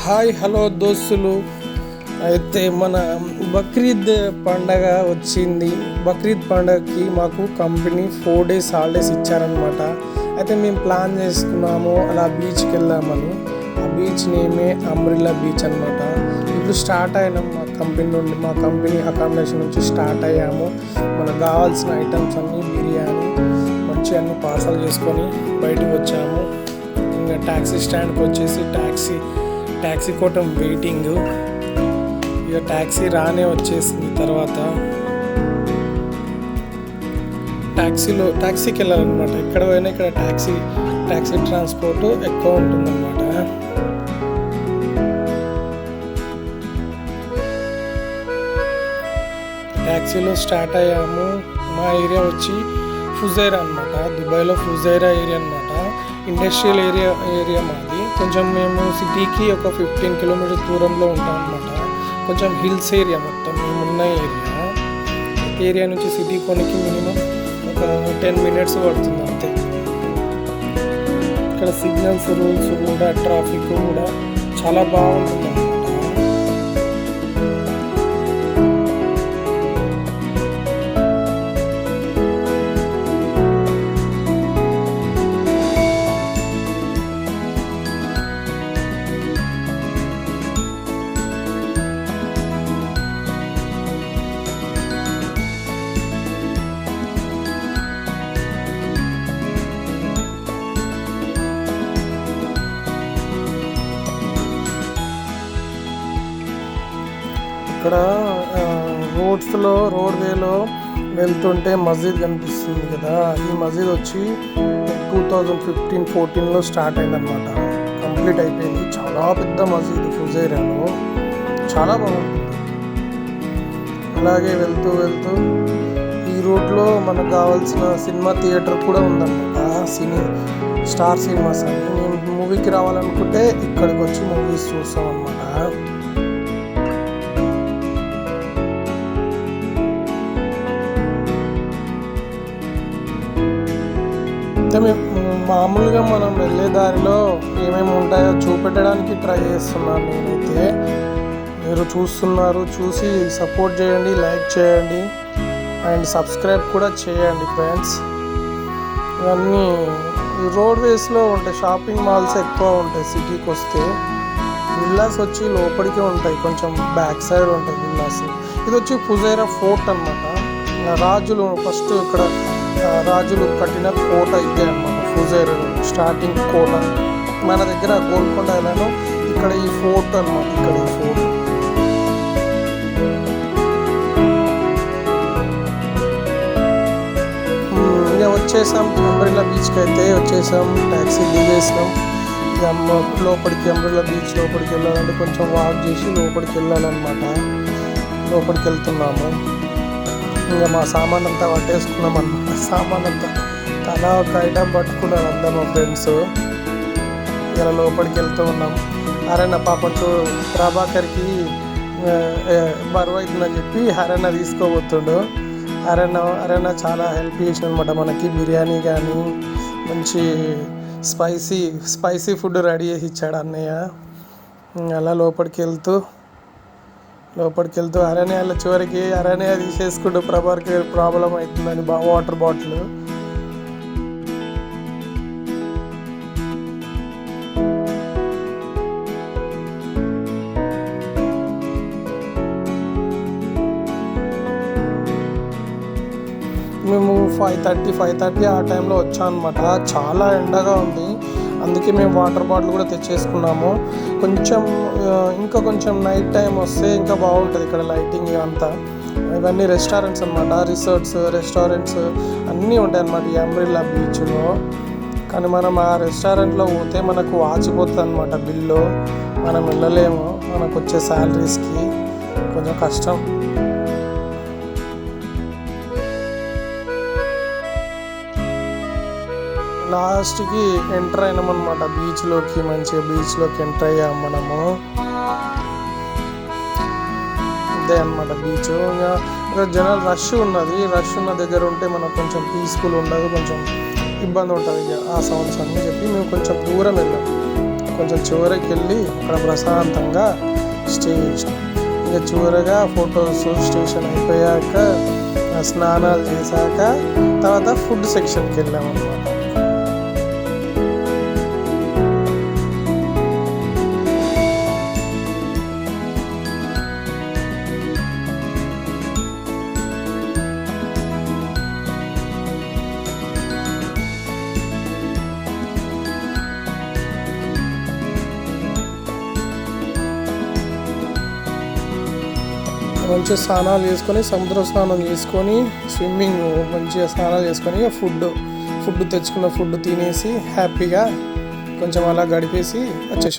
Hi hello దోస్తులు. అయితే మన బక్రీద్ పండగ వచ్చింది. బక్రీద్ పండగకి మాకు కంపెనీ 4 days హాలిడేస్ ఇచ్చారనమాట. అయితే మేము ప్లాన్ చేసుకున్నాము అలా బీచ్కి వెళ్దామని. ఆ బీచ్ నేమే అంబ్రెల్లా బీచ్ అనమాట. ఇప్పుడు స్టార్ట్ అయినాం మా కంపెనీ అకామిడేషన్ నుంచి స్టార్ట్ అయ్యాము. మనకు కావాల్సిన ఐటమ్స్ అన్నీ బిర్యానీ మంచి అన్ని పార్సల్ చేసుకొని బయటకు వచ్చాము. ఇంకా ట్యాక్సీ స్టాండ్కి వచ్చేసి ట్యాక్సీ కోసం వెయిటింగ్. ఇక ట్యాక్సీ రానే వచ్చేసింది. తర్వాత ట్యాక్సీకి వెళ్ళాలన్నమాట. ఎక్కడ పోయినా ఇక్కడ ట్యాక్సీ ట్రాన్స్పోర్ట్ ఎక్కువ ఉంటుందన్నమాట. ట్యాక్సీలో స్టార్ట్ అయ్యాము. మా ఏరియా వచ్చి ఫుజైరా అనమాట. దుబాయ్లో ఫుజైరా ఏరియా అనమాట. ఇండస్ట్రియల్ ఏరియా మాది. కొంచెం మేము సిటీకి ఒక 15 kilometers దూరంలో ఉంటాం అనమాట. కొంచెం హిల్స్ ఏరియా మొత్తం మేమున్న ఏరియా నుంచి సిటీ కొనికి మినిమం ఒక 10 minutes పడుతుంది అంతే. ఇక్కడ సిగ్నల్స్ రూల్స్ కూడా ట్రాఫిక్ కూడా చాలా బాగుంటుంది అనమాట. ఇక్కడ రోడ్వేలో వెళ్తుంటే మస్జిద్ కనిపిస్తుంది కదా. ఈ మస్జిద్ వచ్చి 2015-14లో స్టార్ట్ అయిందనమాట. కంప్లీట్ అయిపోయింది. చాలా పెద్ద మస్జిద్ ఫుజైరాలో, చాలా బాగుంటుంది. అలాగే వెళ్తూ ఈ రూట్లో మనకు కావాల్సిన సినిమా థియేటర్ కూడా ఉందన్నమాట. స్టార్ సినిమాస్ అని. మేము మూవీకి రావాలనుకుంటే ఇక్కడికి వచ్చి మూవీస్ చూస్తాం అన్నమాట. మామూలుగా మనం వెళ్ళే దారిలో ఏమేమి ఉంటాయో చూపెట్టడానికి ట్రై చేస్తున్నాను నేనైతే. మీరు చూసి సపోర్ట్ చేయండి, లైక్ చేయండి అండ్ సబ్స్క్రైబ్ కూడా చేయండి ఫ్రెండ్స్. ఇవన్నీ రోడ్వేస్లో ఉంటాయి. షాపింగ్ మాల్స్ ఎక్కువ ఉంటాయి సిటీకి వస్తే. విల్లాస్ వచ్చి లోపలికే ఉంటాయి, కొంచెం బ్యాక్ సైడ్ ఉంటాయి విల్లాస్. ఇది వచ్చి ఫుజైరా ఫోర్ట్ అనమాట. రాజులు ఫస్ట్ ఇక్కడ రాజులు కట్టిన కోట ఇదే అనమాట. ఫుజైరా స్టార్టింగ్ కోట. మన దగ్గర గోల్కొండ ఎలానో ఇక్కడ ఈ ఫోర్ట్ అనమాట. ఇక్కడ ఈ ఫోర్ట్ ఇక వచ్చేసాం. అంబ్రెల్లా బీచ్కి అయితే వచ్చేసాం. ట్యాక్సీ దిగేసాం. ఇక అంబ్రెల్లా బీచ్ లోపలికి వెళ్ళాలంటే కొంచెం వాక్ చేసి లోపలికి వెళ్ళాలన్నమాట. లోపలికి వెళ్తున్నాము. ఇంకా మా సామాన్ అంతా పట్టేసుకున్నాం అన్నమాట. సామాన్ అంతా తలా ఒక ఐటమ్ పట్టుకున్నారు అందరు మా ఫ్రెండ్స్. ఇలా లోపలికి వెళ్తూ ఉన్నాం. హరన్న పాపకు ప్రభాకర్కి బరువు అవుతుందని చెప్పి హరన్న తీసుకోబోతుండు. హరన్న చాలా హెల్ప్ చేసిన అనమాట మనకి. బిర్యానీ కానీ మంచి స్పైసీ ఫుడ్ రెడీ చేసి ఇచ్చాడు అన్నయ్య. అలా లోపలికి వెళ్తూ అరణ్యాల చివరికి అరణ్య తీసేసుకుంటూ ప్రభాకర్ ప్రాబ్లం అవుతుందని వాటర్ బాటిల్. మేము 5:30 ఆ టైంలో వచ్చాం అనమాట. చాలా ఎండగా ఉంది. అందుకే మేము వాటర్ బాటిల్ కూడా తెచ్చేసుకున్నాము. ఇంకా కొంచెం నైట్ టైం వస్తే ఇంకా బాగుంటుంది ఇక్కడ లైటింగ్ అంతా. ఇవన్నీ రెస్టారెంట్స్ అనమాట. రెస్టారెంట్స్ అన్నీ ఉంటాయి అన్నమాట ఈ అంబ్రెల్లా బీచ్లో. కానీ మనం ఆ రెస్టారెంట్లో పోతే మనకు వాచిపోతుంది అనమాట బిల్లు. మనం వెళ్ళలేము. మనకు వచ్చే శాలరీస్కి కొంచెం కష్టం. లాస్ట్కి ఎంటర్ అయినామన్నమాట బీచ్లోకి. మంచిగా బీచ్లోకి ఎంటర్ అయ్యాము మనము. ఇదే అనమాట బీచ్. ఇంకా జనాలు రష్ ఉన్న దగ్గర ఉంటే మనకు కొంచెం పీస్ఫుల్ ఉండదు, కొంచెం ఇబ్బంది ఉంటుంది ఆ సౌండ్స్ అని చెప్పి మేము కొంచెం దూరం వెళ్ళాం. కొంచెం చివరికి వెళ్ళి అక్కడ ప్రశాంతంగా స్టే చేసినాం. ఇంకా చివరగా ఫొటోస్ స్టేషన్ అయిపోయాక స్నానాలు చేశాక తర్వాత ఫుడ్ సెక్షన్కి వెళ్ళాం అన్నమాట. మంచిగా స్నానాలు చేసుకొని సముద్ర స్నానం చేసుకొని స్విమ్మింగ్ మంచిగా స్నానాలు చేసుకొని ఫుడ్ తెచ్చుకున్న ఫుడ్ తినేసి హ్యాపీగా కొంచెం అలా గడిపేసి వచ్చేసాం.